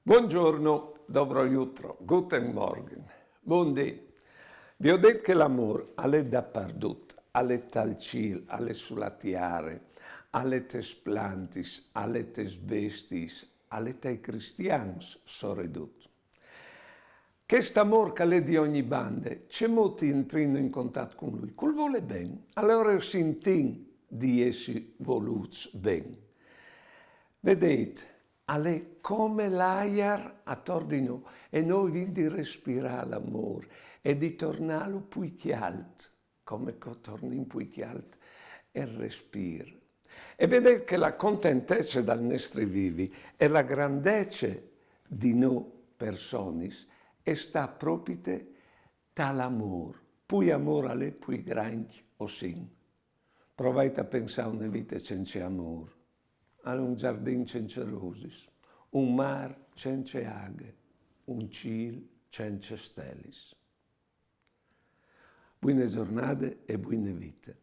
Buongiorno, dobro jutro, guten Morgen, buondì. Vi ho detto che l'amore è dappertutto, è tal ciel, è sulla tiare, è tes plantis, è tes bestis, è tai cristians, soredut. Questo amore che è di ogni bande, c'è molti entrino in contatto con lui, col vuole bene, allora sentin di essi voluts bene. Vedete, è come l'aria attorno di noi e noi quindi respirare l'amore e di tornarlo più alto, come torni più alto e respira. E vedete che la contentezza dal nostri vivi e la grandezza di noi persone sta proprio dall'amore. Più amore è più grande o sì. Provate a pensare a una vita senza amore. È un giardino senza rose, un mare senza aghe, un cielo senza stelle. Buone giornate e buone vite.